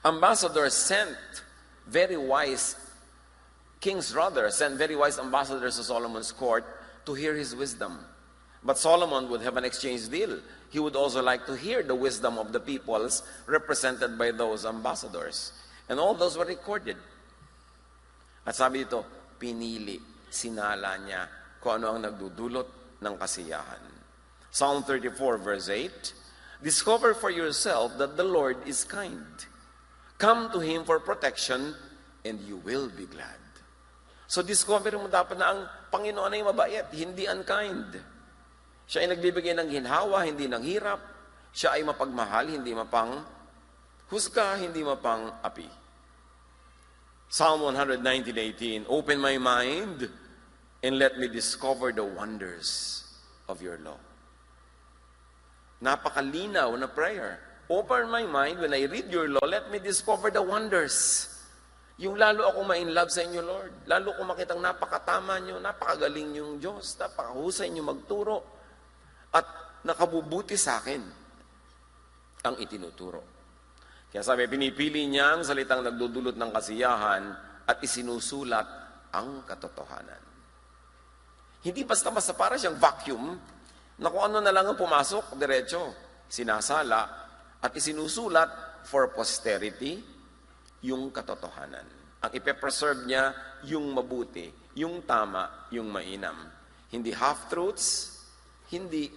Ambassadors sent very wise, king's brother sent very wise ambassadors to Solomon's court to hear his wisdom. But Solomon would have an exchange deal. He would also like to hear the wisdom of the peoples represented by those ambassadors. And all those were recorded. At sabi dito, pinili, sinala niya kung ano ang nagdudulot ng kasiyahan. Psalm 34 verse 8, discover for yourself that the Lord is kind. Come to Him for protection and you will be glad. So discover mo dapat na ang Panginoon ay mabait, hindi unkind. Siya ay nagbibigay ng ginhawa, hindi ng hirap. Siya ay mapagmahal, hindi mapang husga, hindi mapang api. Psalm 119:18, open my mind and let me discover the wonders of your law. Napakalinaw na prayer. Open my mind when I read your law, let me discover the wonders. Yung lalo ako ma-inlove sa inyo, Lord. Lalo ko makitang napakatama nyo, napakagaling yung Diyos, napakahusay nyo magturo, at nakabubuti sa akin ang itinuturo. Kaya sabi, pinipili niya ang salitang nagdudulot ng kasiyahan at isinusulat ang katotohanan. Hindi basta-basta para siyang vacuum na kung ano na lang ang pumasok, diretso, sinasala at isinusulat for posterity yung katotohanan. Ang ipe-preserve niya yung mabuti, yung tama, yung mainam. Hindi half-truths, hindi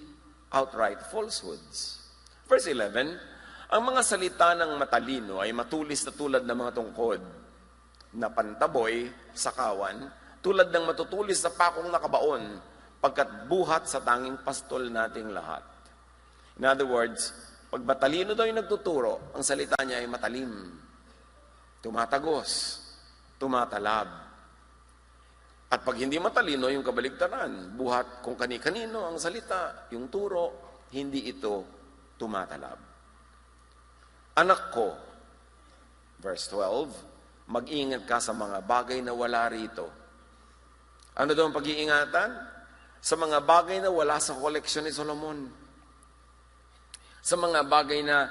outright falsehoods. Verse 11, ang mga salita ng matalino ay matulis na tulad ng mga tungkod na pantaboy sa kawan, tulad ng matutulis na pakong nakabaon, pagkat buhat sa tanging pastol nating lahat. In other words, pag matalino daw yung nagtuturo, ang salita niya ay matalim, tumatagos, tumatalab. At pag hindi matalino, yung kabaligtaran, buhat kung kani-kanino ang salita, yung turo, hindi ito tumatalab. Anak ko, verse 12, mag-ingat ka sa mga bagay na wala rito. Ano daw ang pag-iingatan? Sa mga bagay na wala sa koleksyon ni Solomon. Sa mga bagay na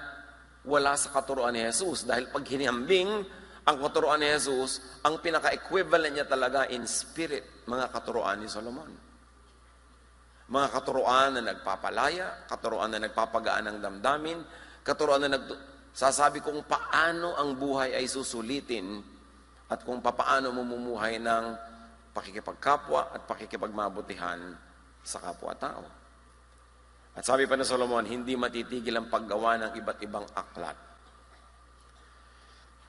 wala sa katuruan ni Jesus. Dahil pag hinihambing ang katuruan ni Jesus, ang pinaka-equivalent niya talaga in spirit, mga katuruan ni Solomon. Mga katuruan na nagpapalaya, katuruan na nagpapagaan ng damdamin, katuruan na sasabi kung paano ang buhay ay susulitin at kung paano mamumuhay ng pakikipagkapwa at pakikipagmabutihan sa kapwa-tao. At sabi pa ni Solomon, hindi matitigil ang paggawa ng iba't ibang aklat.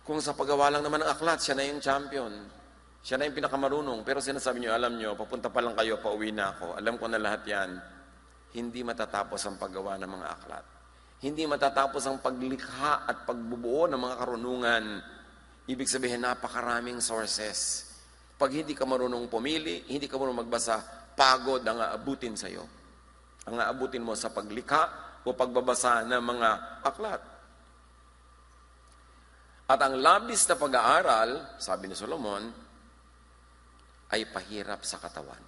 Kung sa paggawa lang naman ng aklat, siya na yung champion. Siya na yung pinakamarunong. Pero sinasabi niyo, alam niyo, papunta pa lang kayo, pauwi na ako. Alam ko na lahat yan. Hindi matatapos ang paggawa ng mga aklat. Hindi matatapos ang paglikha at pagbubuo ng mga karunungan. Ibig sabihin, napakaraming sources. Pag hindi ka marunong pumili, hindi ka marunong magbasa, pagod ang aabutin sa'yo. Ang aabutin mo sa paglikha o pagbabasa ng mga aklat. At ang labis na pag-aaral, sabi ni Solomon, ay pahirap sa katawan.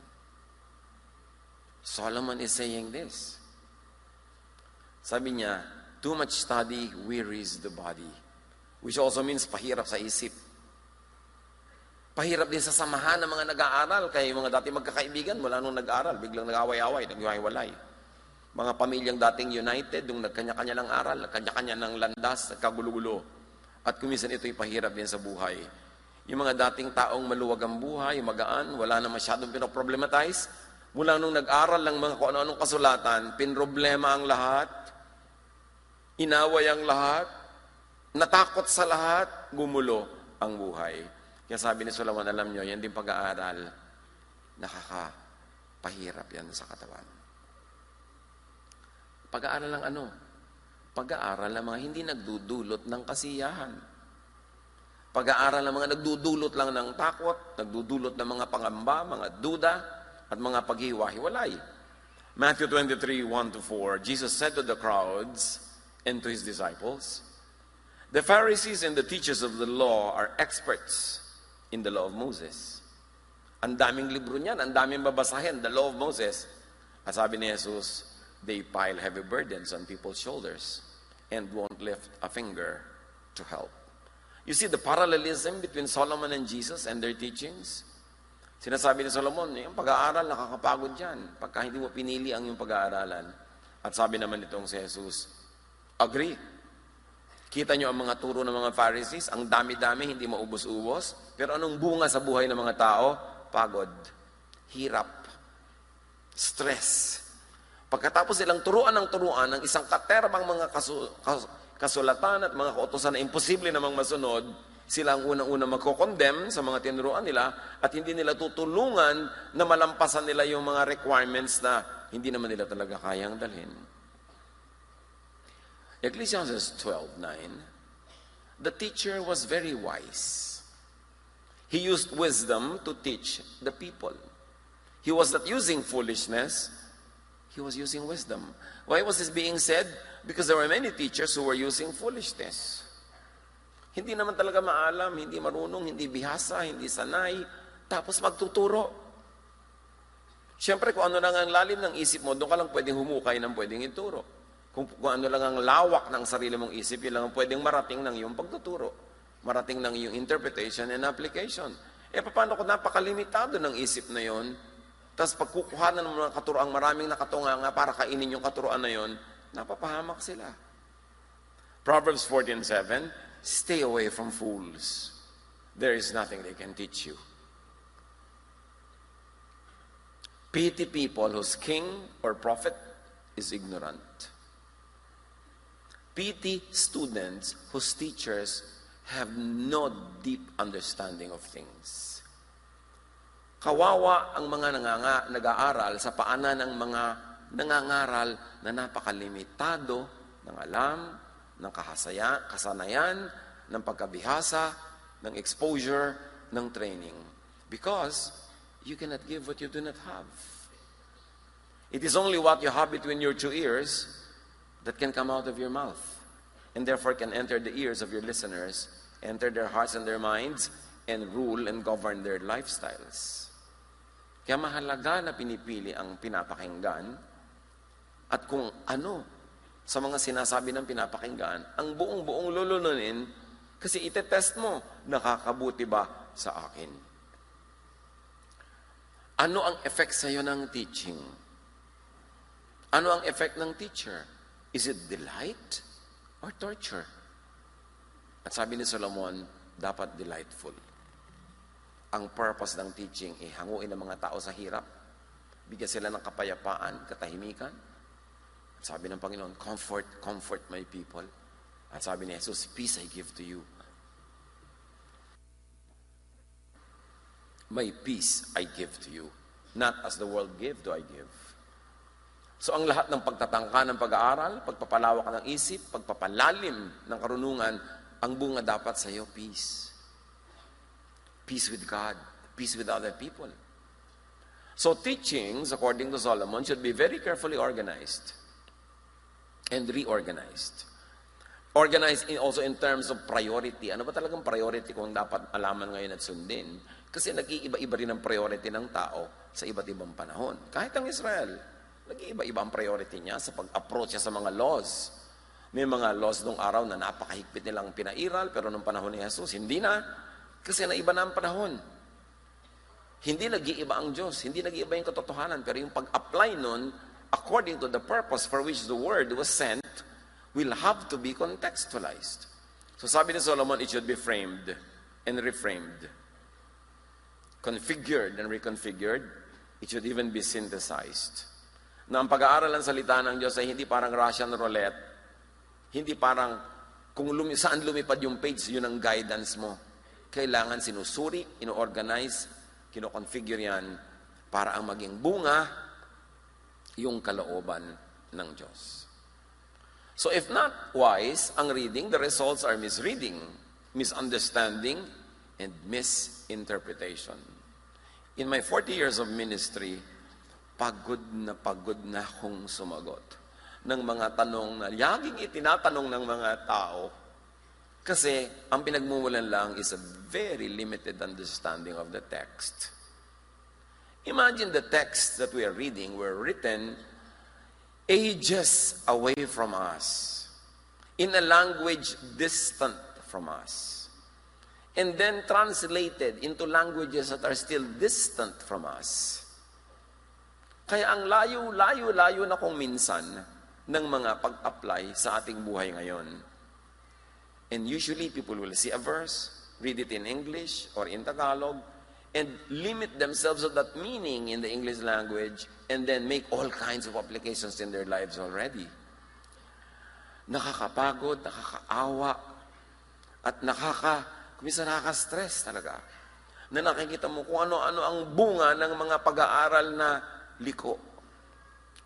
Solomon is saying this. Sabi niya, too much study wearies the body. Which also means pahirap sa isip. Pahirap din sa samahan ng mga nag-aaral. Kaya yung mga dati magkakaibigan, mula nung nag-aaral, biglang nag-away-away, nag-iwalay. Mga pamilyang dating united, yung nagkanya-kanya ng aral, nagkanya-kanya ng landas, nagkagulo-gulo. At kuminsan ito'y pahirap din sa buhay. Yung mga dating taong maluwag ang buhay, magaan, wala na masyadong pinoproblematize, mula nung nag-aral lang mga kung ano-anong kasulatan, pinroblema ang lahat, inaway ang lahat, natakot sa lahat, gumulo ang buhay. Kaya sabi ni Solomon, alam nyo, yan din pag-aaral, nakakapahirap yan sa katawan. Pag-aaral lang ano? Pag-aaral ng mga hindi nagdudulot ng kasiyahan. Pag-aaral ng mga nagdudulot lang ng takot, nagdudulot ng mga pangamba, mga duda, at mga paghiwa-hiwalay. Matthew 23:1-4, Jesus said to the crowds and to His disciples, the Pharisees and the teachers of the law are experts in the law of Moses. Ang daming libro niyan, ang daming babasahin, the law of Moses. At sabi ni Jesus, they pile heavy burdens on people's shoulders and won't lift a finger to help. You see the parallelism between Solomon and Jesus and their teachings? Sinasabi ni Solomon, yung pag-aaral, nakakapagod yan. Pagka hindi mo pinili ang yung pag-aaralan. At sabi naman nitong si Jesus, agree. Kita nyo ang mga turo ng mga Pharisees, ang dami-dami, hindi maubos-ubos. Pero anong bunga sa buhay ng mga tao? Pagod, hirap, stress. Pagkatapos silang turuan ng isang katerbang mga kasulatan at mga kautusan na imposible namang masunod, sila ang unang-unang magko-condemn sa mga tinuruan nila at hindi nila tutulungan na malampasan nila yung mga requirements na hindi naman nila talaga kayang dalhin. Ecclesiastes 12:9, the teacher was very wise. He used wisdom to teach the people. He was not using foolishness, he was using wisdom. Why was this being said? Because there were many teachers who were using foolishness. Hindi naman talaga maalam, hindi marunong, hindi bihasa, hindi sanay, tapos magtuturo. Siyempre, kung ano lang ang lalim ng isip mo, doon ka lang pwedeng humukay ng pwedeng ituro. Kung ano lang ang lawak ng sarili mong isip, yun lang ang pwedeng marating ng iyong pagtuturo. Marating ng iyong interpretation and application. Paano kung napakalimitado ng isip na yon, tapos pagkukuhanan ng mga katuroang maraming nakatunganga para kainin yung katuroan na yon, napapahamak sila. Proverbs 14:7, stay away from fools. There is nothing they can teach you. Pity people whose king or prophet is ignorant. Pity students whose teachers have no deep understanding of things. Kawawa ang mga nag-aaral sa paanan ng mga nangangaral na napakalimitado ng alam, ng kasanayan, ng pagkabihasa, ng exposure, ng training. Because you cannot give what you do not have. It is only what you have between your two ears that can come out of your mouth, and therefore can enter the ears of your listeners, enter their hearts and their minds, and rule and govern their lifestyles. Kaya mahalaga na pinipili ang pinapakinggan at kung ano sa mga sinasabi ng pinapakinggan, ang buong-buong lulununin kasi itetest mo, nakakabuti ba sa akin? Ano ang effect sa'yo ng teaching? Ano ang effect ng teacher? Is it delight or torture? At sabi ni Solomon, dapat delightful. Ang purpose ng teaching ay hanguin ang mga tao sa hirap. Bigyan sila ng kapayapaan, katahimikan. At sabi ng Panginoon, comfort my people. At sabi ni Jesus, peace I give to you. My peace I give to you. Not as the world give, do I give. So ang lahat ng pagtatangka ng pag-aaral, pagpapalawak ng isip, pagpapalalim ng karunungan, ang bunga dapat sa iyo, peace. Peace with God, peace with other people. So teachings, according to Solomon, should be very carefully organized and reorganized. Organized also in terms of priority. Ano ba talagang priority kung dapat alaman ngayon at sundin? Kasi nag-iiba-iba rin ang priority ng tao sa iba't ibang panahon. Kahit ang Israel, nag-iiba-iba ang priority niya sa pag-approach niya sa mga laws. May mga laws nung araw na napakahigpit nilang pinairal, pero nung panahon ni Jesus, hindi na. Kasi naiba na ang panahon. Hindi nag-iiba ang Diyos, hindi nag-iiba yung katotohanan, pero yung pag-apply nun, according to the purpose for which the word was sent, will have to be contextualized. So sabi ni Solomon, it should be framed and reframed. Configured and reconfigured. It should even be synthesized. Na ang pag-aaral ng salita ng Diyos ay hindi parang Russian roulette, hindi parang kung saan lumipad yung page, yun ang guidance mo. Kailangan sinusuri, ino-organize, kino-configure yan para ang maging bunga yung kalooban ng Diyos. So if not wise ang reading, the results are misreading, misunderstanding, and misinterpretation. In my 40 years of ministry, pagod na akong sumagot ng mga tanong na laging itinatanong ng mga tao kasi ang pinagmumulan lang is a very limited understanding of the text. Imagine the texts that we are reading were written ages away from us, in a language distant from us. and then translated into languages that are still distant from us. Kaya ang layo na kung minsan ng mga pag-apply sa ating buhay ngayon. And usually people will see a verse, read it in English or in Tagalog, and limit themselves to that meaning in the English language, and then make all kinds of applications in their lives already. Nakakapagod, nakakaawa, at minsan nakaka-stress talaga. Na nakikita mo kung ano-ano ang bunga ng mga pag-aaral na liko.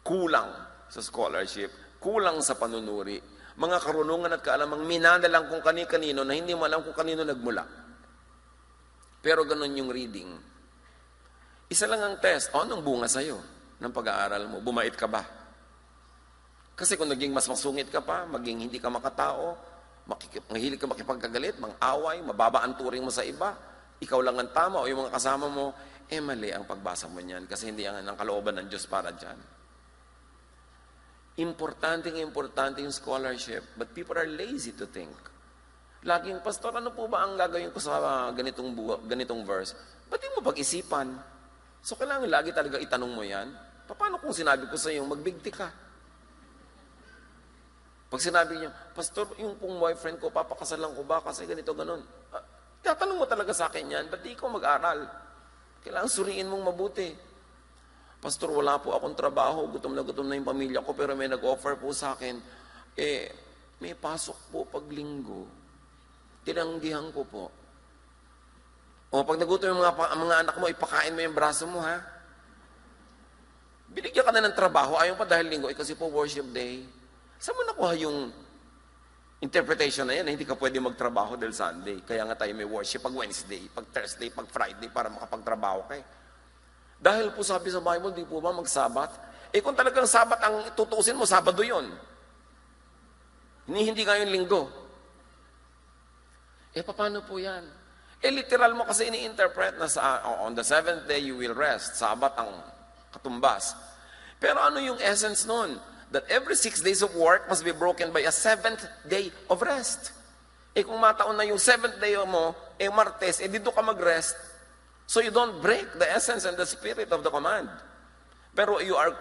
Kulang sa scholarship, kulang sa panunuri, mga karunungan at kaalamang minadalang kung kani-kanino na hindi mo alam kung kanino nagmula. Pero ganun yung reading. Isa lang ang test, anong bunga sa'yo ng pag-aaral mo? Bumait ka ba? Kasi kung naging mas masungit ka pa, maging hindi ka makatao, mahilig ka makipagkagalit, mang-away, mababa ang turing mo sa iba, ikaw lang ang tama o yung mga kasama mo, mali ang pagbasa mo niyan kasi hindi ang kalooban ng Diyos para dyan. Importante yung scholarship, but people are lazy to think. Laging, Pastor, ano po ba ang gagawin ko sa ganitong verse? Ba't di mo pag-isipan? So kailangan lagi talaga itanong mo yan. Paano kung sinabi ko sa iyo, magbigti ka? Pag sinabi niya, Pastor, yung pong boyfriend ko, papakasalan ko ba kasi ganito, ganon. Tatanong mo talaga sa akin yan, ba't di ko mag-aral? Kailangan suriin mong mabuti. Pastor, wala po akong trabaho, gutom na yung pamilya ko, pero may nag-offer po sa akin, may pasok po pag linggo. Tinanggihan ko po. O pag nagutom yung mga anak mo, ipakain mo yung braso mo, ha? Binigyan ka na ng trabaho, ayaw pa dahil linggo, kasi po worship day. Saan mo nakuha yung interpretation na yan, na hindi ka pwede magtrabaho dahil Sunday. Kaya nga tayo may worship pag Wednesday, pag Thursday, pag Friday, para makapagtrabaho kayo. Dahil po sabi sa Bible, di po ba mag-Sabat? Kung talagang Sabat ang tutuusin mo, Sabado yun. Hindi ngayon linggo. Paano po yan? Literal mo kasi ini-interpret na on the seventh day you will rest. Sabat ang katumbas. Pero ano yung essence nun? That every 6 days of work must be broken by a 7th day of rest. Kung mataon na yung 7th day mo, Martes, dito ka mag-rest, so you don't break the essence and the spirit of the command. Pero you are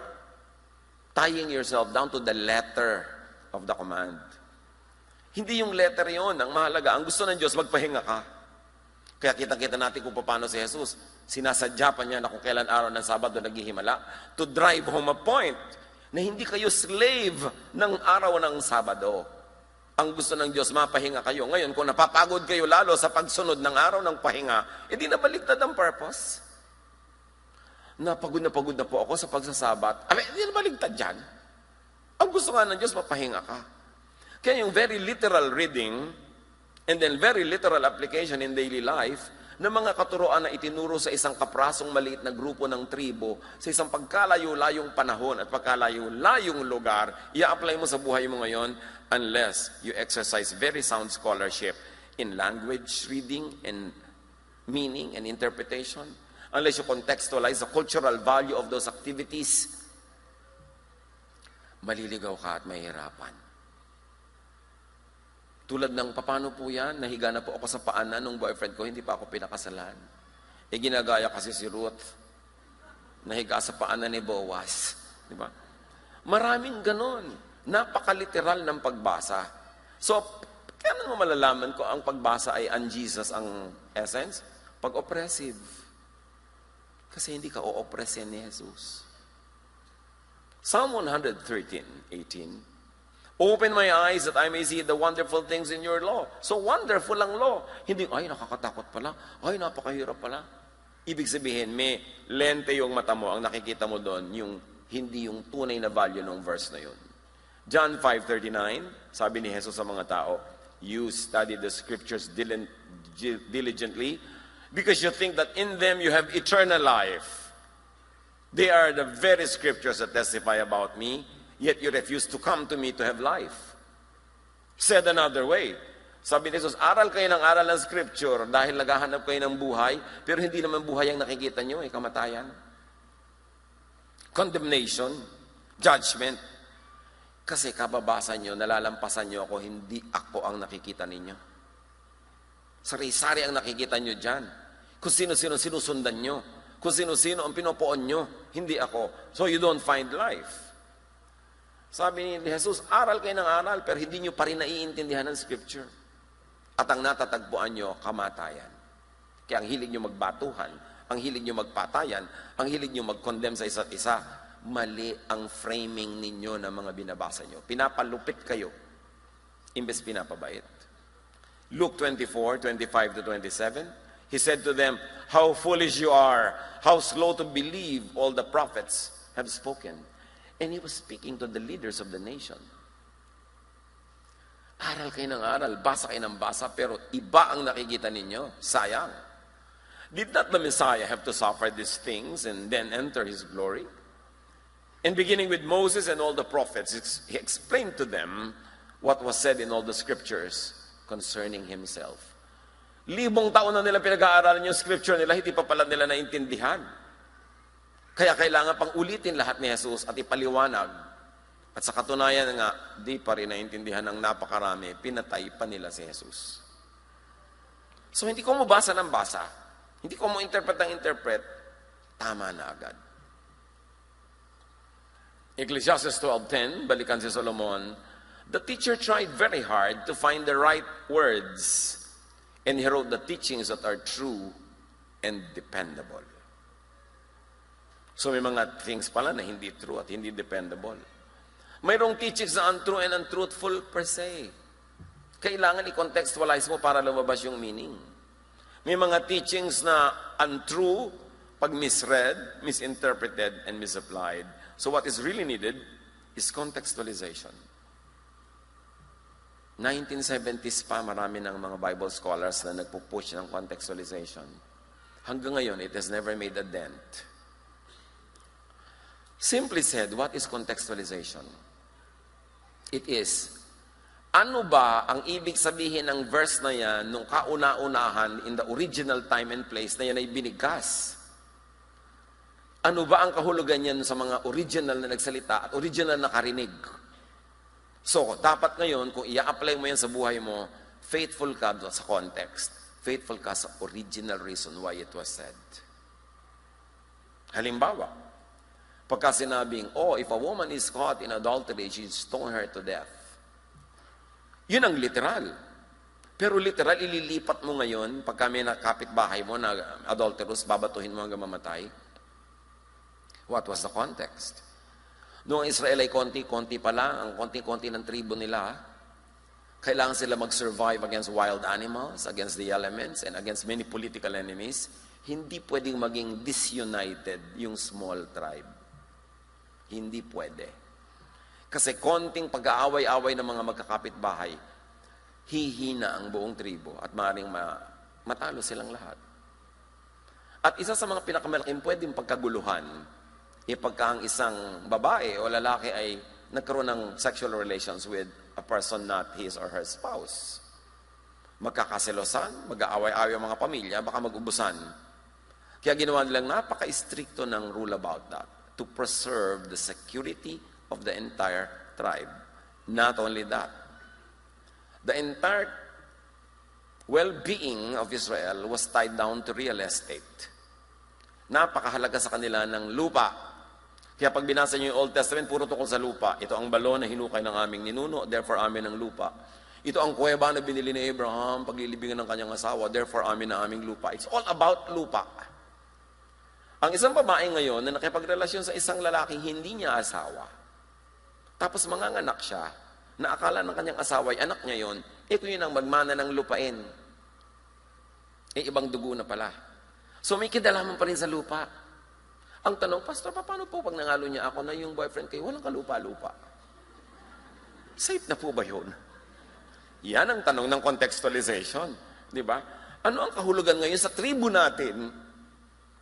tying yourself down to the letter of the command. Hindi yung letter yon ang mahalaga. Ang gusto ng Diyos, magpahinga ka. Kaya kita-kita natin kung paano si Jesus, sinasadya pa niya na kung kailan araw ng Sabado naghihimala, to drive home a point na hindi kayo slave ng araw ng Sabado. Ang gusto ng Diyos, mapahinga kayo. Ngayon, kung napapagod kayo lalo sa pagsunod ng araw ng pahinga, di nabaliktad ang purpose. Napagod na po ako sa pagsasabat. Di nabaliktad yan. Ang gusto nga ng Diyos, mapahinga ka. Kaya yung very literal reading and then very literal application in daily life na mga katuroan na itinuro sa isang kaprasong maliit na grupo ng tribo sa isang pagkalayo-layong panahon at pagkalayo-layong lugar, i-apply mo sa buhay mo ngayon unless you exercise very sound scholarship in language reading and meaning and interpretation, unless you contextualize the cultural value of those activities, maliligaw ka at mahirapan. Tulad ng, paano po yan? Nahiga na po ako sa paanan ng boyfriend ko, hindi pa ako pinakasalan. Ginagaya kasi si Ruth. Nahiga sa paanan ni Boaz. Di ba? Maraming ganon. Napakaliteral ng pagbasa. So, kaya mo malalaman ko ang pagbasa ay un-Jesus ang essence? Pag-oppressive. Kasi hindi ka o-oppressin ni Jesus. Psalm 113:18. Open my eyes that I may see the wonderful things in your law. So wonderful ang law. Hindi, nakakatakot pala. Napakahirap pala. Ibig sabihin, may lente yung mata mo, ang nakikita mo doon, hindi yung tunay na value ng verse na yun. John 5:39, sabi ni Jesus sa mga tao, you study the scriptures diligently because you think that in them you have eternal life. They are the very scriptures that testify about me. Yet you refuse to come to me to have life. Said another way, sabi ni Jesus, aral kayo ng aral ng Scripture dahil naghahanap kayo ng buhay, pero hindi naman buhay ang nakikita nyo, kamatayan. Condemnation, judgment. Kasi kababasa nyo, nalalampasan nyo ako, hindi ako ang nakikita ninyo. Sari-sari ang nakikita nyo dyan. Kung sino-sino sinusundan nyo. Kung sino-sino ang pinopoon nyo. Hindi ako. So you don't find life. Sabi ni Jesus, aral kayo ng aral, pero hindi nyo pa rin naiintindihan ng Scripture. At ang natatagpuan nyo, kamatayan. Kaya ang hilig nyo magbatuhan, ang hilig nyo magpatayan, ang hilig nyo mag-condemn sa isa't isa, mali ang framing ninyo ng mga binabasa nyo. Pinapalupit kayo, imbes pinapabait. Luke 24:25-27, He said to them, how foolish you are, how slow to believe all the prophets have spoken. And He was speaking to the leaders of the nation. Aral kayo ng aral, basa kayo ng basa, pero iba ang nakikita ninyo. Sayang. Did not the Messiah have to suffer these things and then enter His glory? And beginning with Moses and all the prophets, He explained to them what was said in all the scriptures concerning Himself. 1,000 taon na nila pinag-aaralan yung scripture nila, hindi pa pala nila naintindihan. Kaya kailangan pang ulitin lahat ni Jesus at ipaliwanag. At sa katunayan nga, di pa rin naintindihan ng napakarami, pinatay pa nila si Jesus. So hindi ko mabasa ng basa, hindi ko mo interpret ng interpret, tama na agad. Ecclesiastes 12:10, balikan si Solomon, the teacher tried very hard to find the right words, and he wrote the teachings that are true and dependable. So may mga things pala na hindi true at hindi dependable. Mayroong teachings na untrue and untruthful per se. Kailangan i-contextualize mo para lumabas yung meaning. May mga teachings na untrue pag misread, misinterpreted, and misapplied. So what is really needed is contextualization. 1970s pa, marami ng mga Bible scholars na nagpupush ng contextualization. Hanggang ngayon, it has never made a dent. Simply said, what is contextualization? It is, ano ba ang ibig sabihin ng verse na yan nung kauna-unahan in the original time and place na yan ay binigkas? Ano ba ang kahulugan yan sa mga original na nagsalita at original na karinig? So, dapat ngayon, kung i-apply mo yan sa buhay mo, faithful ka sa context. Faithful ka sa original reason why it was said. Halimbawa, pagka sinabing, if a woman is caught in adultery, she stone her to death. Yun ang literal. Pero literal, ililipat mo ngayon, pagka may kapitbahay mo na adulterous, babatuhin mo hanggang mamatay. What was the context? Noong Israel ay konti-konti pa lang, ang konti-konti ng tribo nila, kailangan sila mag-survive against wild animals, against the elements, and against many political enemies. Hindi pwedeng maging disunited yung small tribe. Hindi pwede. Kasi konting pag-aaway-away ng mga magkakapit-bahay, hihina ang buong tribo at maaaring matalo silang lahat. At isa sa mga pinakamalaking pwedeng pagkaguluhan, pagka ang isang babae o lalaki ay nagkaroon ng sexual relations with a person not his or her spouse. Magkakaselosan, mag-aaway-away ang mga pamilya, baka mag-ubusan. Kaya ginawa nilang napaka-stricto ng rule about that, to preserve the security of the entire tribe. Not only that, the entire well-being of Israel was tied down to real estate. Napakahalaga sa kanila ng lupa. Kaya pag binasa niyo yung Old Testament, puro tungkol sa lupa. Ito ang balon na hinukay ng aming ninuno, therefore amin ang lupa. Ito ang kuweba na binili ni Abraham, paglilibingan ng kanyang asawa, therefore amin ang aming lupa. It's all about lupa. Ang isang babae ngayon na nakipagrelasyon sa isang lalaking hindi niya asawa, tapos manganganak siya, na akala ng kanyang asawa ay anak niya yun, ito yun ang magmana ng lupain. Ibang dugo na pala. So may kidalaman pa rin sa lupa. Ang tanong, Pastor, paano po pag nangalo niya ako na yung boyfriend kayo, walang kalupa-lupa? Safe na po ba yun? Yan ang tanong ng contextualization. Di ba? Ano ang kahulugan ngayon sa tribu natin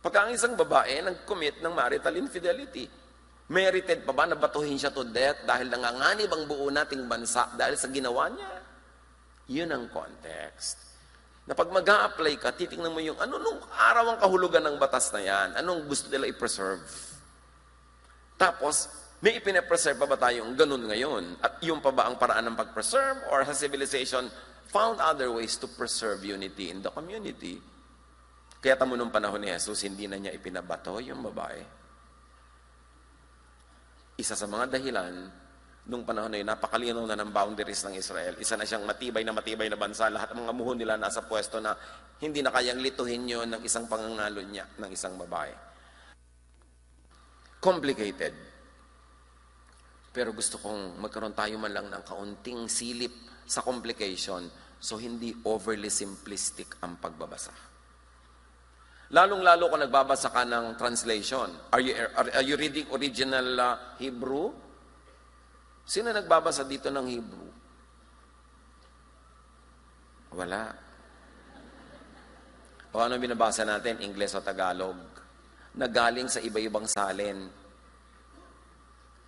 pagka ang isang babae nag-commit ng marital infidelity? Merited pa ba na batuhin siya to death dahil nanganganib ang buo nating bansa dahil sa ginawa niya? Yun ang context. Na pag mag-a-apply ka, titingnan mo yung ano nung araw ang kahulugan ng batas na yan, anong gusto nila i-preserve. Tapos, may ipine-preserve pa ba tayong ganun ngayon? At yung pa ba ang paraan ng pag-preserve? Or has civilization found other ways to preserve unity in the community. Kaya tamo nung panahon ni Jesus, hindi na niya ipinabato yung babae. Isa sa mga dahilan, nung panahon na yun, napakalinaw na ng boundaries ng Israel. Isa na siyang matibay na bansa. Lahat ng mga muhon nila nasa pwesto na hindi na kayang lituhin yun ng isang pangangalo niya, ng isang babae. Complicated. Pero gusto kong magkaroon tayo man lang ng kaunting silip sa complication so hindi overly simplistic ang pagbabasa. Lalong-lalo kung nagbabasa ka ng translation. Are you reading original Hebrew? Sino nagbabasa dito ng Hebrew? Wala. O ano binabasa natin? Ingles o Tagalog? Nagaling sa iba-ibang salin.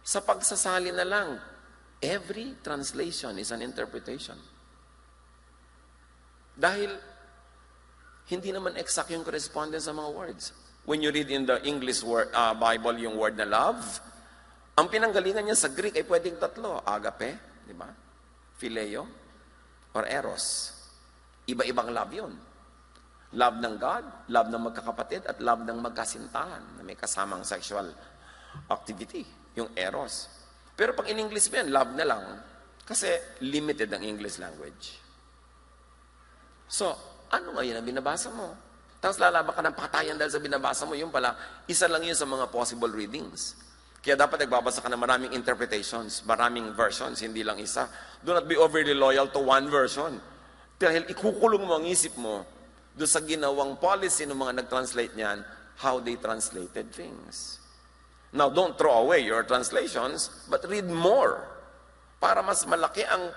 Sa pagsasalin na lang, every translation is an interpretation. Dahil hindi naman exact yung correspondence sa mga words. When you read in the English Bible yung word na love, ang pinanggalingan niya sa Greek ay pwedeng tatlo. Agape, di ba? Phileo, or eros. Iba-ibang love yun. Love ng God, love ng magkakapatid, at love ng magkasintahan na may kasamang sexual activity, yung eros. Pero pag in English mo yan, love na lang. Kasi limited ang English language. So, ano nga yun ang binabasa mo? Tapos lalaban ka ng patayan dahil sa binabasa mo, yun pala, isa lang yun sa mga possible readings. Kaya dapat nagbabasa ka ng maraming interpretations, maraming versions, hindi lang isa. Do not be overly loyal to one version. Dahil ikukulong mo ang isip mo doon sa ginawang policy ng mga nag-translate niyan, how they translated things. Now, don't throw away your translations, but read more para mas malaki ang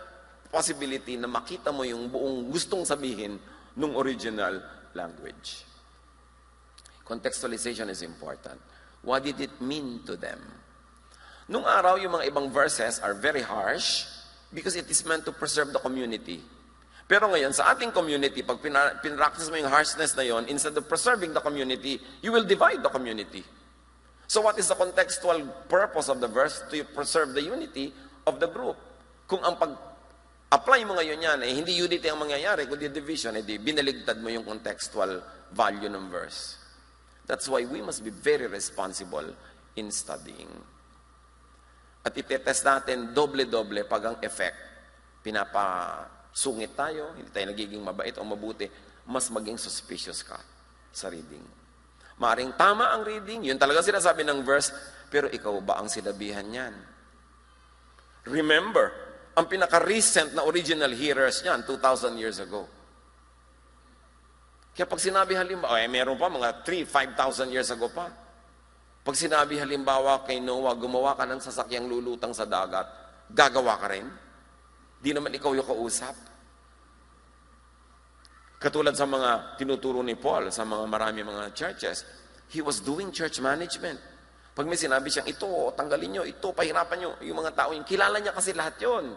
possibility na makita mo yung buong gustong sabihin ng original language. Contextualization is important. What did it mean to them? Nung araw, yung mga ibang verses are very harsh because it is meant to preserve the community. Pero ngayon, sa ating community, pag pinractice mo yung harshness na yon, instead of preserving the community, you will divide the community. So what is the contextual purpose of the verse? To preserve the unity of the group. Kung ang pag-apply mo ngayon yan, hindi unity ang mangyayari, kundi division, binaligtad mo yung contextual value ng verse. That's why we must be very responsible in studying. At itetest natin doble-doble pag ang effect, pinapasungit tayo, hindi tayo nagiging mabait o mabuti, mas maging suspicious ka sa reading. Maaring tama ang reading, yun talaga sinasabi ng verse, pero ikaw ba ang sinabihan niyan? Remember, ang pinaka-recent na original hearers niyan, 2,000 years ago. Kaya pag sinabi halimbawa, meron pa mga 3,000, 5,000 years ago pa. Pag sinabi halimbawa kay Noah, gumawa ka ng sasakyang lulutang sa dagat, gagawa ka rin? Di naman ikaw yung kausap. Katulad sa mga tinuturo ni Paul sa marami mga churches, he was doing church management. Pag may sinabi siyang, ito, tanggalin nyo, ito, pahirapan nyo, yung mga tao yun, kilala niya kasi lahat yun.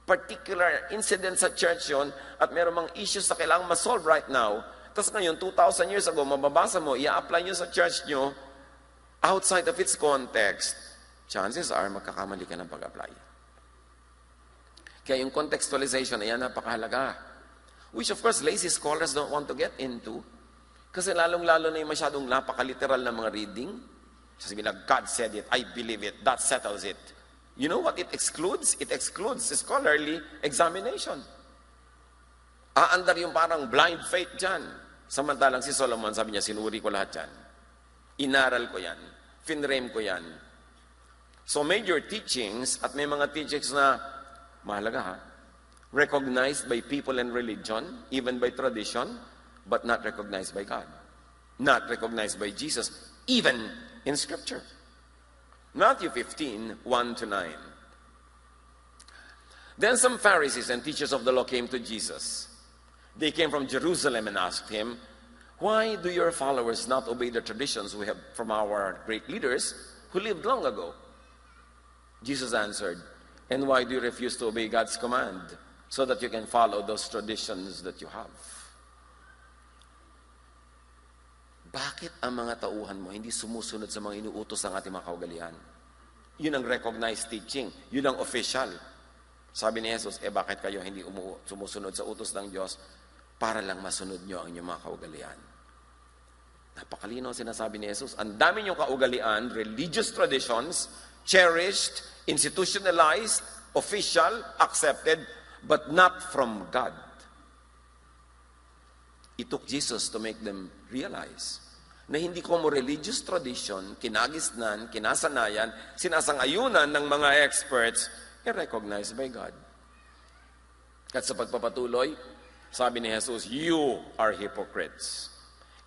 Particular incident sa church yun, at meron mga issues na kailangan ma-solve right now. Tapos ngayon, 2,000 years ago, mababasa mo, i-apply nyo sa church nyo, outside of its context, chances are, magkakamali ka ng pag-apply. Kaya yung contextualization, ayan, napakahalaga. Which of course, lazy scholars don't want to get into. Kasi lalong-lalo na yung masyadong napakaliteral na mga reading. Sasabihin na, God said it, I believe it, that settles it. You know what it excludes? It excludes scholarly examination. Aandar yung parang blind faith dyan. Samantalang si Solomon, sabi niya, sinuri ko lahat yan. Inaral ko yan. Finrame ko yan. So major teachings, at may mga teachings na, mahalaga ha, recognized by people and religion, even by tradition, but not recognized by God. Not recognized by Jesus, even in Scripture. Matthew 15, 1-9. Then some Pharisees and teachers of the law came to Jesus. They came from Jerusalem and asked him, why do your followers not obey the traditions we have from our great leaders who lived long ago? Jesus answered, and why do you refuse to obey God's command so that you can follow those traditions that you have? Bakit ang mga tauhan mo hindi sumusunod sa mga inuutos ng ating mga kaugalian? Yun ang recognized teaching. Yun ang official. Sabi ni Jesus, bakit kayo hindi sumusunod sa utos ng Diyos para lang masunod nyo ang inyong mga kaugalian? Napakalino sinasabi ni Jesus. Ang dami niyong kaugalian, religious traditions, cherished, institutionalized, official, accepted, but not from God. It took Jesus to make them realize na hindi ko mo religious tradition, kinagisnan, kinasanayan, sinasangayunan ng mga experts, recognized by God. At sa pagpapatuloy, sabi ni Jesus, you are hypocrites.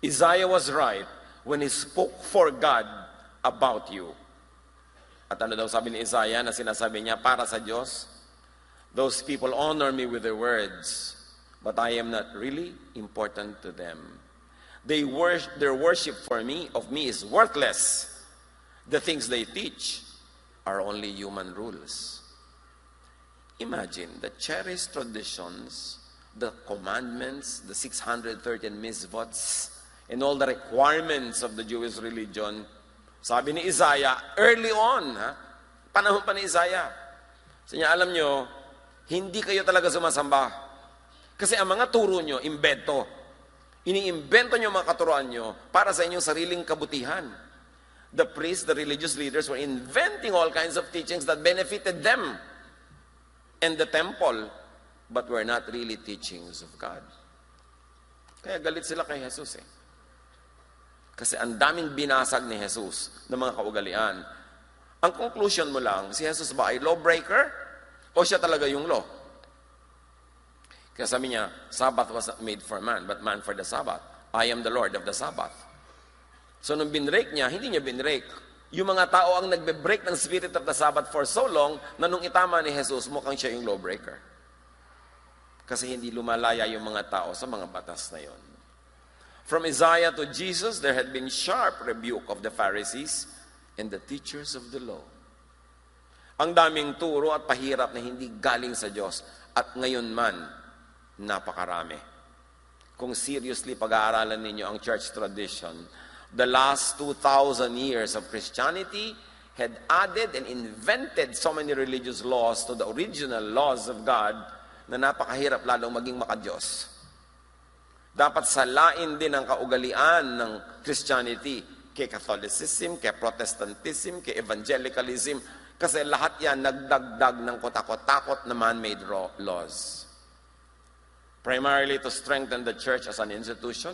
Isaiah was right when he spoke for God about you. At ano daw sabi ni Isaiah na sinasabi niya para sa Diyos? Those people honor me with their words, but I am not really important to them. Their worship of me is worthless. The things they teach are only human rules. Imagine the cherished traditions, the commandments, the 613 mitzvots, and all the requirements of the Jewish religion. Sabi ni Isaiah, early on, panahon pa ni Isaiah. So niya, alam nyo, hindi kayo talaga sumasamba. Kasi ang mga turo nyo, imbento. Iniimbento nyo mga katuruan nyo para sa inyong sariling kabutihan. The priests, the religious leaders were inventing all kinds of teachings that benefited them and the temple, but were not really teachings of God. Kaya galit sila kay Jesus Kasi ang daming binasag ni Jesus ng mga kaugalian. Ang conclusion mo lang, si Jesus ba ay lawbreaker o siya talaga yung law? Kaya sabi niya, Sabbath was not made for man, but man for the Sabbath. I am the Lord of the Sabbath. So nung binrake niya, hindi niya binrake. Yung mga tao ang nagbe-break ng spirit of the Sabbath for so long, na nung itama ni Jesus, mukhang siya yung lawbreaker. Kasi hindi lumalaya yung mga tao sa mga batas na yon. From Isaiah to Jesus, there had been sharp rebuke of the Pharisees and the teachers of the law. Ang daming turo at pahirap na hindi galing sa Diyos. At ngayon man, napakarami. Kung seriously pag-aaralan ninyo ang church tradition, the last 2,000 years of Christianity had added and invented so many religious laws to the original laws of God na napakahirap lalong maging makadiyos. Dapat salain din ang kaugalian ng Christianity kay Catholicism, kay Protestantism, kay Evangelicalism, kasi lahat yan nagdagdag ng kotakot-takot na man-made laws. Primarily to strengthen the church as an institution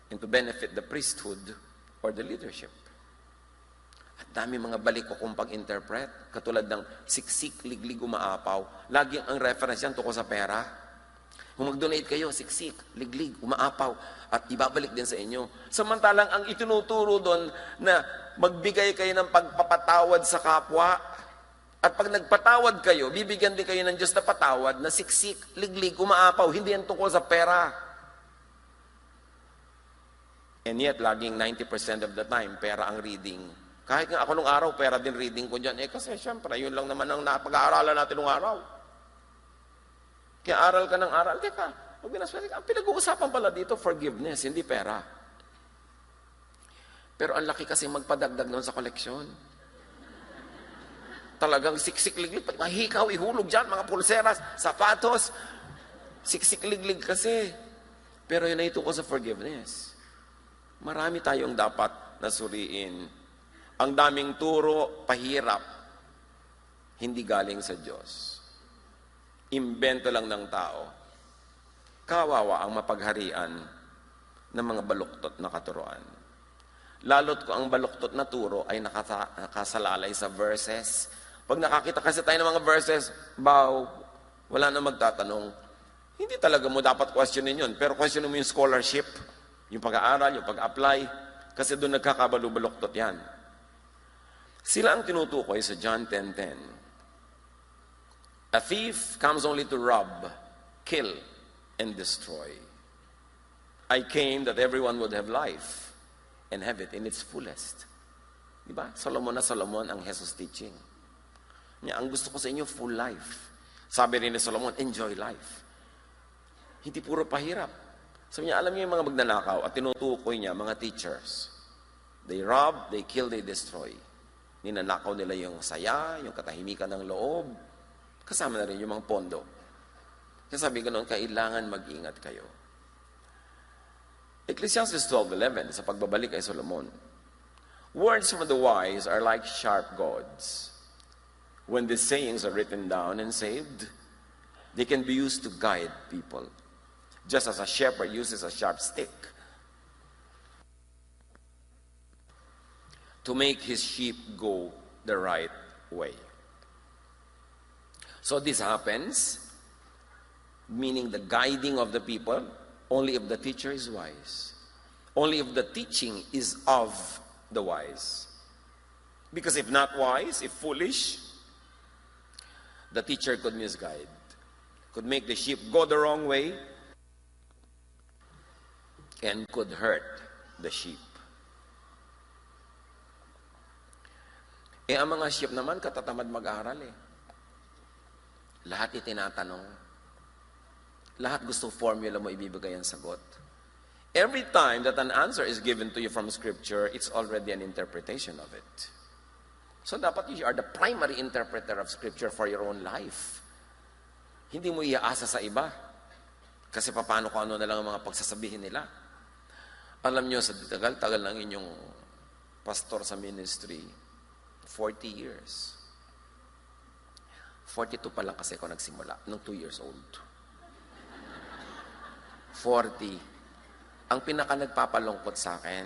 and to benefit the priesthood or the leadership. At dami mga balik ko kung pag-interpret, katulad ng siksik, liglig, umaapaw. Lagi ang reference yan tungkol sa pera. Kung mag-donate kayo, siksik, liglig, umaapaw, at ibabalik din sa inyo. Samantalang ang itinuturo doon na magbigay kayo ng pagpapatawad sa kapwa, at pag nagpatawad kayo, bibigyan din kayo ng Diyos na patawad na siksik, liglig, umaapaw. Hindi yan tungkol sa pera. And yet, laging 90% of the time, pera ang reading. Kahit nga ako nung araw, pera din reading ko dyan. Kasi syempre, yun lang naman ang napag-aaralan natin nung araw. Kaya aral ka ng aral. Teka, ang pinag-uusapan pala dito, forgiveness, hindi pera. Pero ang laki kasi magpadagdag noon sa koleksyon. Talagang siksik-liglig, mahikaw, ihulog dyan, mga pulseras, sapatos, siksik-liglig kasi. Pero yun ay ito ko sa forgiveness. Marami tayong dapat nasuriin. Ang daming turo, pahirap, hindi galing sa Diyos. Imbento lang ng tao. Kawawa ang mapagharian ng mga baluktot na katuruan. Lalot ko ang baluktot na turo ay nakasalalay sa verses. Pag nakakita kasi tayo ng mga verses, wala na magtatanong. Hindi talaga mo dapat questionin yun, pero questionin mo yung scholarship, yung pag-aaral, yung pag-apply, kasi doon nagkakabalubaluktot yan. Sila ang tinutukoy sa John 10:10. A thief comes only to rob, kill, and destroy. I came that everyone would have life and have it in its fullest. Diba? Solomon na Solomon ang Jesus teaching. Ang gusto ko sa inyo, full life. Sabi rin ni Solomon, enjoy life. Hindi puro pahirap. Sabi niya, alam niyo yung mga magnanakaw at tinutukoy niya, mga teachers. They rob, they kill, they destroy. Ninanakaw nila yung saya, yung katahimikan ng loob. Kasama na rin yung mga pondo. Kaya sabi ko noon, kailangan mag-ingat kayo. Ecclesiastes 12:11, sa pagbabalik kay Solomon, words from the wise are like sharp goads. When the sayings are written down and saved, they can be used to guide people, just as a shepherd uses a sharp stick to make his sheep go the right way. So this happens, meaning the guiding of the people, only if the teacher is wise. Only if the teaching is of the wise. Because if not wise, if foolish, the teacher could misguide, could make the sheep go the wrong way, and could hurt the sheep. Ang mga sheep naman, katatamad mag-aral eh. Lahat itinatanong. Lahat gusto formula mo, ibibigay ang sagot. Every time that an answer is given to you from Scripture, it's already an interpretation of it. So dapat you are the primary interpreter of Scripture for your own life. Hindi mo iaasa sa iba. Kasi paano kung ano na lang ang mga pagsasabihin nila. Alam nyo, sa tagal-tagal ng inyong pastor sa ministry, 40 years. 42 pa lang kasi ako nagsimula, nung 2 years old. 40. Ang pinaka nagpapalungkot sa akin,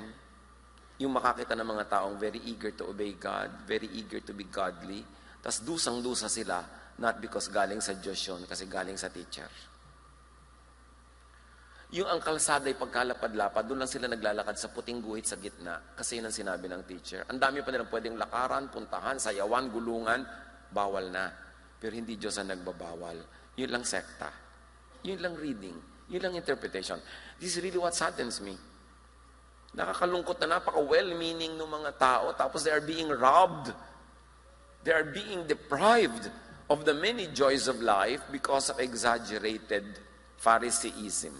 yung makakita ng mga taong very eager to obey God, very eager to be godly, tas dusang-dusa sila, not because galing sa Diyos yun, kasi galing sa teacher. Yung ang kalsada ay pagkalapad-lapad, doon lang sila naglalakad sa puting guhit sa gitna, kasi yun ang sinabi ng teacher. Ang dami pa nilang pwedeng lakaran, puntahan, sayawan, gulungan, bawal na. Pero hindi Diyos ang nagbabawal. Yun lang sekta. Yun lang reading. Yun lang interpretation. This is really what saddens me. Nakakalungkot na napaka-well-meaning ng mga tao, tapos they are being robbed. They are being deprived of the many joys of life because of exaggerated Phariseeism,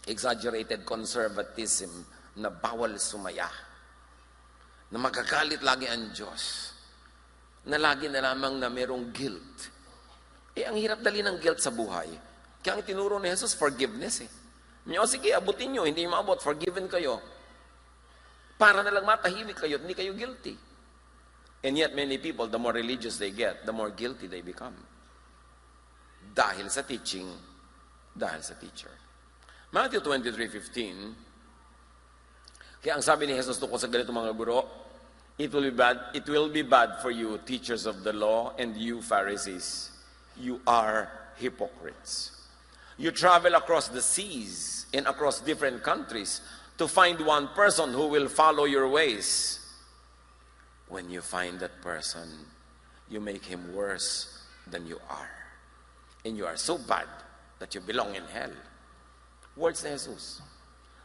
exaggerated conservatism, na bawal sumaya, na magagalit lagi ang Diyos, na lagi na lamang na merong guilt. Ang hirap dali ng guilt sa buhay. Kaya ang tinuro ni Jesus, forgiveness eh. Sige, abutin nyo, hindi maabot, forgiven kayo. Para na lang matahimik kayo, hindi kayo guilty. And yet many people, the more religious they get, the more guilty they become. Dahil sa teaching, dahil sa teacher. Matthew 23:15, kaya ang sabi ni Jesus tungkol sa ganito mga guro, it will be bad for you, teachers of the law, and you, Pharisees. You are hypocrites. You travel across the seas and across different countries to find one person who will follow your ways. When you find that person, you make him worse than you are. And you are so bad that you belong in hell. Words ni Jesus.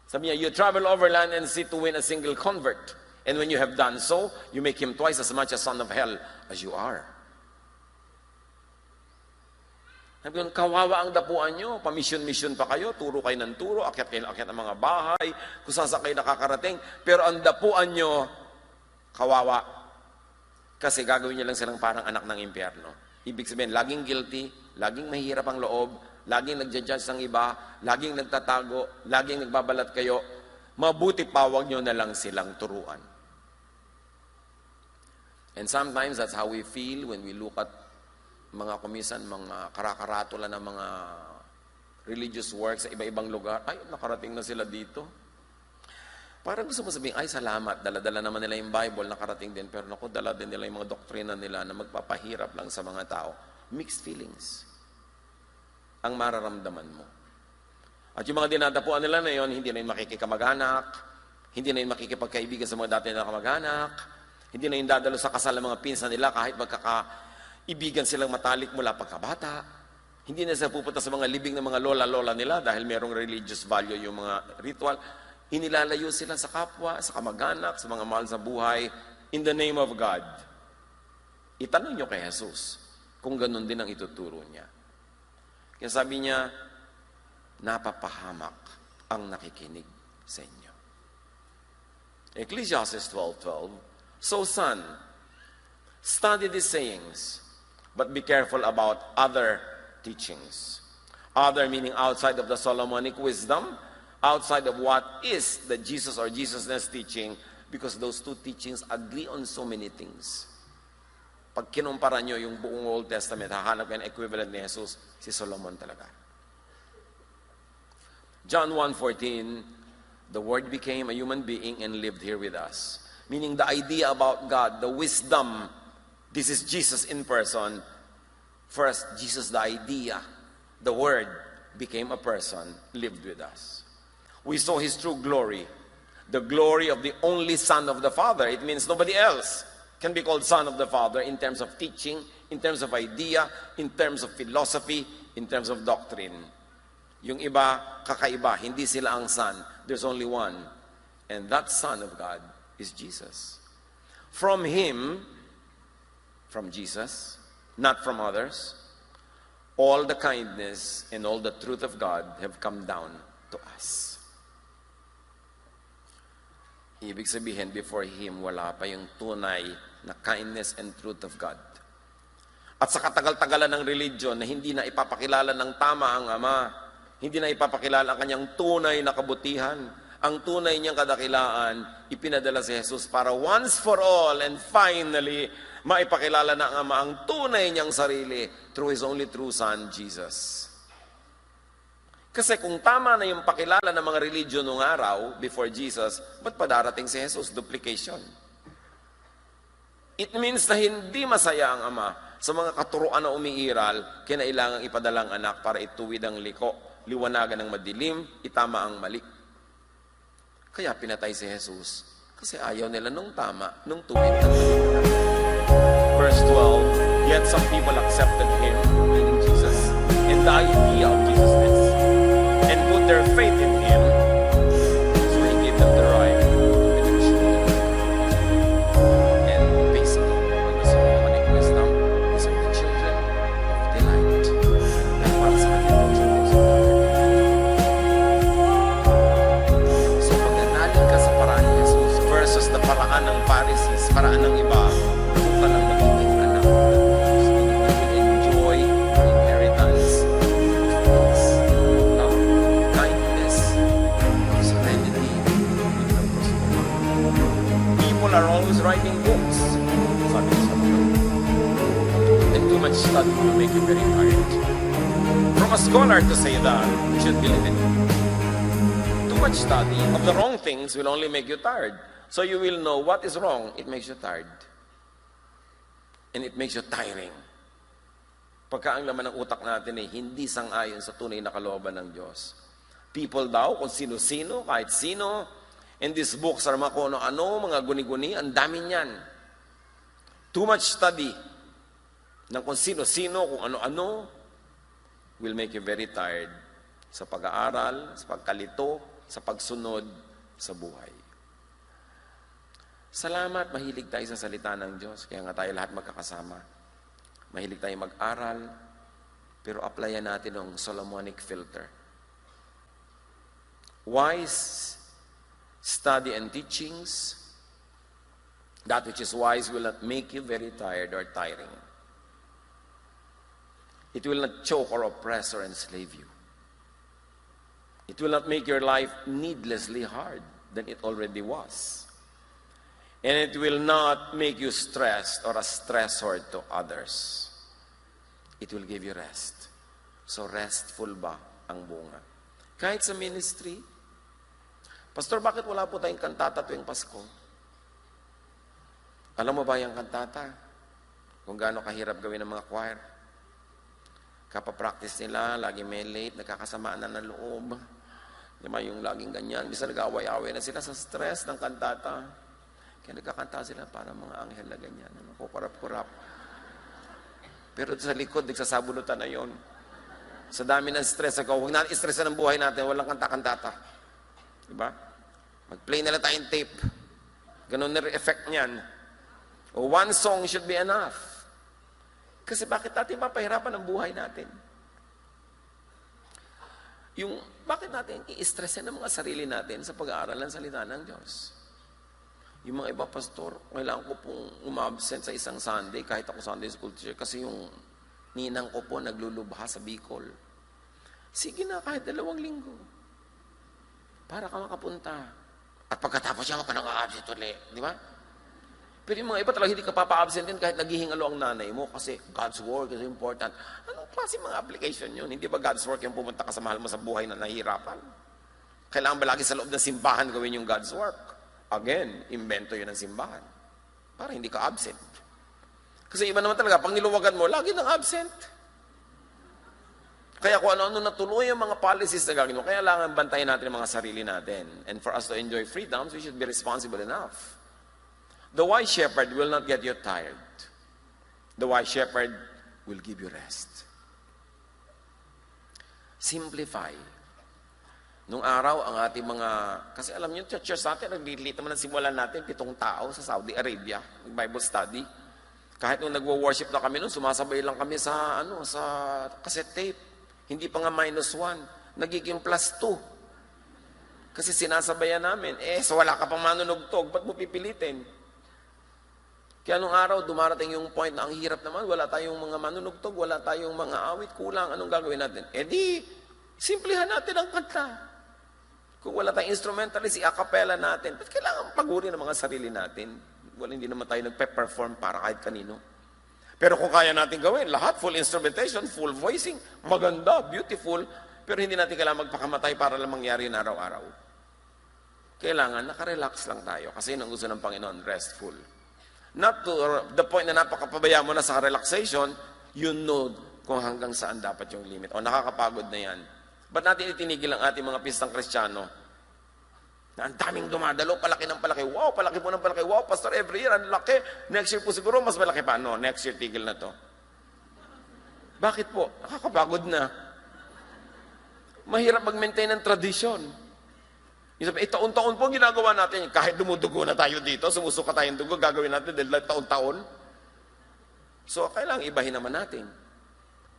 Sabi niya, you travel over land and sea to win a single convert. And when you have done so, you make him twice as much a son of hell as you are. Sabi ko, kawawa ang dapuan nyo, pamisyon-misyon pa kayo, turo kayo ng turo, akyat kayo akyat ng mga bahay, kung saan kayo nakakarating, pero ang dapuan nyo, kawawa. Kasi gagawin nyo lang silang parang anak ng impyerno. Ibig sabihin, laging guilty, laging mahirap ang loob, laging nagja-judge ng iba, laging nagtatago, laging nagbabalat kayo, mabuti pa, wag nyo na lang silang turuan. And sometimes that's how we feel when we look at mga kumisan, mga karakaratula ng mga religious works sa iba-ibang lugar. Ay, nakarating na sila dito. Parang gusto mo sabihin, ay salamat, dala-dala naman nila yung Bible, nakarating din. Pero naku, dala din nila yung mga doktrina nila na magpapahirap lang sa mga tao. Mixed feelings ang mararamdaman mo. At yung mga dinadapuan nila na yun, hindi na yung makikikamag-anak, hindi na yung makikipagkaibigan sa mga dati na kamag-anak, hindi na yung dadalo sa kasal ng mga pinsan nila kahit magkakaibigan silang matalik mula pagkabata. Hindi na sila pupunta sa mga libing ng mga lola-lola nila dahil merong religious value yung mga ritual. Inilalayo sila sa kapwa, sa kamag-anak, sa mga mahal sa buhay, in the name of God. Itanong nyo kay Jesus kung ganun din ang ituturo niya. Kaya sabi niya, napapahamak ang nakikinig sa inyo. Ecclesiastes 12:12, so son, study these sayings, But be careful about other teachings. Other meaning outside of the Solomonic wisdom, outside of what is the Jesus or Jesusness teaching, because those two teachings agree on so many things. Pag kinumpara nyo yung buong Old Testament, hahanap kayo ng equivalent ni Jesus, si Solomon talaga. John 1:14, the Word became a human being and lived here with us. Meaning the idea about God, the wisdom, this is Jesus in person. First, Jesus, the idea, the Word became a person, lived with us. We saw His true glory, the glory of the only Son of the Father. It means nobody else can be called Son of the Father in terms of teaching, in terms of idea, in terms of philosophy, in terms of doctrine. Yung iba, kakaiba, hindi sila ang Son. There's only one. And that Son of God is Jesus. From Him, from Jesus, not from others, all the kindness and all the truth of God have come down to us. Ibig sabihin, before Him, wala pa yung tunay na kindness and truth of God. At sa katagal-tagalan ng religion na hindi na ipapakilala ng tama ang Ama, hindi na ipapakilala ang kanyang tunay na kabutihan, ang tunay niyang kadakilaan, ipinadala si Jesus para once for all and finally, maipakilala na ang Ama ang tunay niyang sarili through His only true Son, Jesus. Kasi kung tama na yung pakilala ng mga religion noong araw, before Jesus, ba't pa darating si Jesus? Duplication. It means na hindi masaya ang Ama sa mga katuruan na umiiral, kinailangang ipadalang anak para ituwid ang liko, liwanagan ng madilim, itama ang mali. Kaya pinatay si Jesus, kasi ayaw nila nung tama, nung tuwid ang mali. Verse 12, yet some people accepted Him, meaning Jesus, and the idea of Jesus' and put their faith in Him, so He gave them the right and the truth. And basically, on the Solomonic wisdom, these are the children of delight. And para sa kanila, children of so pag nanalig ka sa paraan ni Jesus versus the paraan ng Pharisees, paraan ng iba, doon ka lang magiging anak ng Diyos. You will enjoy the inheritance of love, kindness, serenity, people are always writing books. Sabi ko sa mga. And too much study will make you very tired. From a scholar to say that, you should believe it. Too much study of the wrong things will only make you tired. So you will know what is wrong. It makes you tired. And it makes you tiring. Pagka ang laman ng utak natin ay hindi sang-ayon sa tunay na kalooban ng Diyos. People daw, kung sino-sino, kahit sino, and these books are mga kung ano-ano, mga guni-guni, ang dami niyan. Too much study ng kung sino-sino, kung ano-ano, will make you very tired sa pag-aaral, sa pagkalito, sa pagsunod sa buhay. Salamat, mahilig tayo sa salita ng Diyos, kaya nga tayo lahat magkakasama. Mahilig tayo mag-aral, pero applyan natin ang Solomonic filter. Wise study and teachings, that which is wise will not make you very tired or tiring. It will not choke or oppress or enslave you. It will not make your life needlessly hard than it already was. And it will not make you stressed or a stressor to others. It will give you rest. So restful ba ang bunga? Kahit sa ministry, Pastor, bakit wala po tayong kantata tuwing Pasko? Alam mo ba yung kantata? Kung gaano kahirap gawin ng mga choir. Kapapractice nila, lagi may late, nagkakasamaan na ng loob. Diba, yung laging ganyan. Bisa nag-away-away na sila sa stress ng kantata. Kaya nagkakanta sila para mga anghel na ganyan. Kukurap-kurap. Pero sa likod, nagsasabunutan na yon. Sa dami ng stress, huwag natin i-stressan ang buhay natin, walang kanta-kantata. Diba? Mag-play na lang tayong tape. Ganun na effect niyan. O one song should be enough. Kasi bakit natin mapahirapan ang buhay natin? Bakit natin i-stressin ang mga sarili natin sa pag-aaral ng salita ng Diyos? Yung mga iba, pastor, kailangan ko pong umabsent sa isang Sunday, kahit ako Sunday school teacher, kasi yung Ninang ko po naglulubha sa Bicol. Sige na, kahit 2 linggo. Para ka makapunta. At pagkatapos siya, ka nang a-absent ulit. Di ba? Pero yung mga iba talaga hindi ka papa-absentin kahit naghihingalo ang nanay mo kasi God's work is important. Anong klase mga application yun? Hindi ba God's work yung pumunta ka sa mahal mo sa buhay na nahihirapan? Kailangan ba lagi sa loob ng simbahan gawin yung God's work? Again, invento yun ng simbahan. Para hindi ka absent. Kasi iba naman talaga, pag niluwagan mo, lagi nang absent. Kaya kung ano-ano natuloy yung mga policies na gagawin mo, kaya kailangan bantayan natin ang mga sarili natin. And for us to enjoy freedoms, we should be responsible enough. The wise shepherd will not get you tired. The wise shepherd will give you rest. Simplify. Nung araw, ang ating mga, kasi alam niyo, church natin, nagliliit naman ang simulan natin, 7 tao sa Saudi Arabia, Bible study. Kahit nung nagwo-worship na kami noon, sumasabay lang kami sa, sa cassette tape. Hindi pa nga -1, nagiging +2. Kasi sinasabayan namin, so wala ka pang manunugtog, ba't mo pipilitin? Kaya nung araw, dumarating yung point na ang hirap naman, wala tayong mga manunugtog, wala tayong mga awit, kulang, anong gagawin natin? Simplihan natin ang kanta. Kung wala tayong instrumentalist, i-acapella natin. Ba't kailangan pagurin ang mga sarili natin? Hindi naman tayo nagpe-perform para kahit kanino. Pero kung kaya natin gawin, lahat, full instrumentation, full voicing, maganda, beautiful, pero hindi natin kailangan magpakamatay para lang mangyari yun araw-araw. Kailangan, nakarelax lang tayo. Kasi yun ang gusto ng Panginoon, restful. Not to the point na napakapabaya mo na sa relaxation, you know kung hanggang saan dapat yung limit. O nakakapagod na yan. Ba't natin itinigil ang ating mga pistang Kristiyano? Na ang daming dumadalo, palaki ng palaki. Wow, palaki po ng palaki. Wow, pastor, every year, ang laki. Next year po siguro, mas malaki pa. No, next year, tigil na to. Bakit po? Nakakapagod na. Mahirap mag-maintain ng tradisyon. Taon-taon po ginagawa natin. Kahit dumudugo na tayo dito, sumusuka tayong dugo, gagawin natin dahil taon-taon. So, kailangan ibahin naman natin.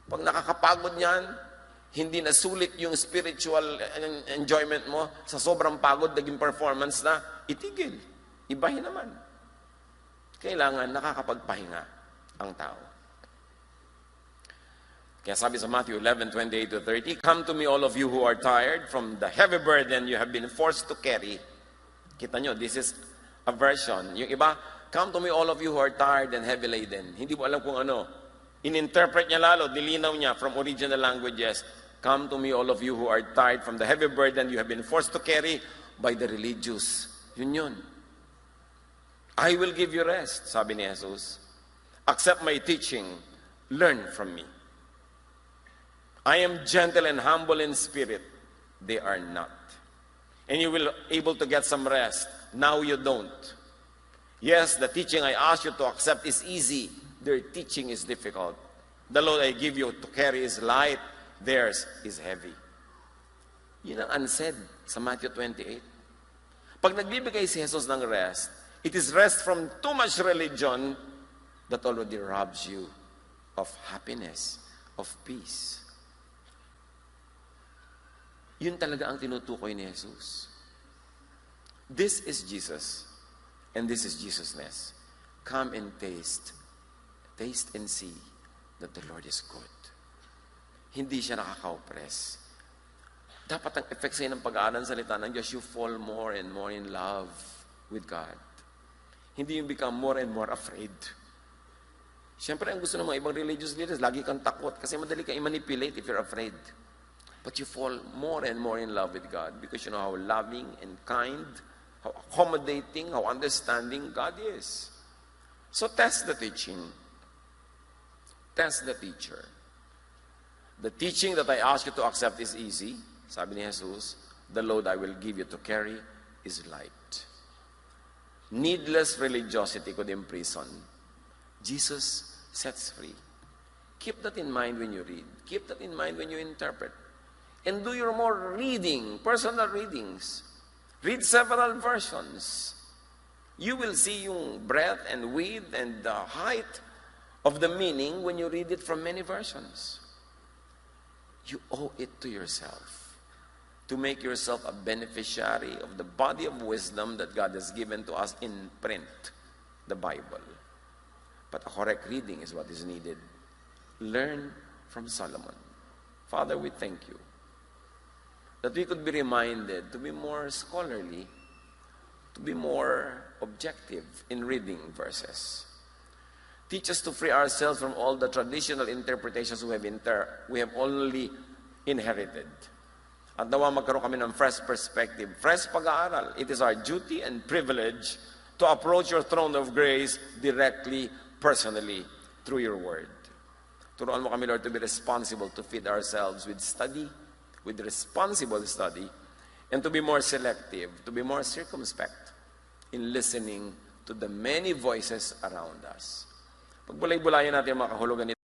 Pag nakakapagod niyan, hindi na sulit yung spiritual enjoyment mo sa sobrang pagod, naging performance na, itigil. Ibahin naman. Kailangan nakakapagpahinga ang tao. Kaya sabi sa Matthew 11:28-30, "Come to me all of you who are tired from the heavy burden you have been forced to carry." Kita nyo, this is a version. Yung iba, "Come to me all of you who are tired and heavy laden." Hindi mo alam kung ano. In-interpret niya lalo, dilinaw niya from original languages. "Come to me all of you who are tired from the heavy burden you have been forced to carry by the religious." Yun. "I will give you rest," sabi ni Jesus. "Accept my teaching. Learn from me. I am gentle and humble in spirit. They are not. And you will be able to get some rest. Now you don't. Yes, the teaching I ask you to accept is easy. Their teaching is difficult. The load I give you to carry is light. Theirs is heavy." Yun ang unsaid sa Matthew 28. Pag nagbibigay si Jesus ng rest, it is rest from too much religion that already robs you of happiness, of peace. Yun talaga ang tinutukoy ni Jesus. This is Jesus, and this is Jesusness. Come and taste and see that the Lord is good. Hindi siya nakaka-oppress. Dapat ang effect sa'yo ng pag-aaral ng salita ng Diyos, you fall more and more in love with God. Hindi yung become more and more afraid. Siyempre, ang gusto ng mga ibang religious leaders, lagi kang takot kasi madali kang i-manipulate if you're afraid. But you fall more and more in love with God because you know how loving and kind, how accommodating, how understanding God is. So test the teaching. Test the teacher. The teaching that I ask you to accept is easy. Sabi ni Jesus, the load I will give you to carry is light. Needless religiosity could imprison. Jesus sets free. Keep that in mind when you read. Keep that in mind when you interpret. And do your more reading, personal readings. Read several versions. You will see yung breadth and width and the height of the meaning when you read it from many versions. You owe it to yourself to make yourself a beneficiary of the body of wisdom that God has given to us in print, the Bible. But a correct reading is what is needed. learn from Solomon. Father, we thank you that we could be reminded to be more scholarly, to be more objective in reading verses. Teach us to free ourselves from all the traditional interpretations we have only inherited. At nawa magkaroon kami ng fresh perspective, fresh pag-aaral. It is our duty and privilege to approach your throne of grace directly, personally, through your word. Turuan mo kami, Lord, to be responsible, to feed ourselves with study, with responsible study, and to be more selective, to be more circumspect in listening to the many voices around us. Pagbulay-bulayan natin ang mga kahulugan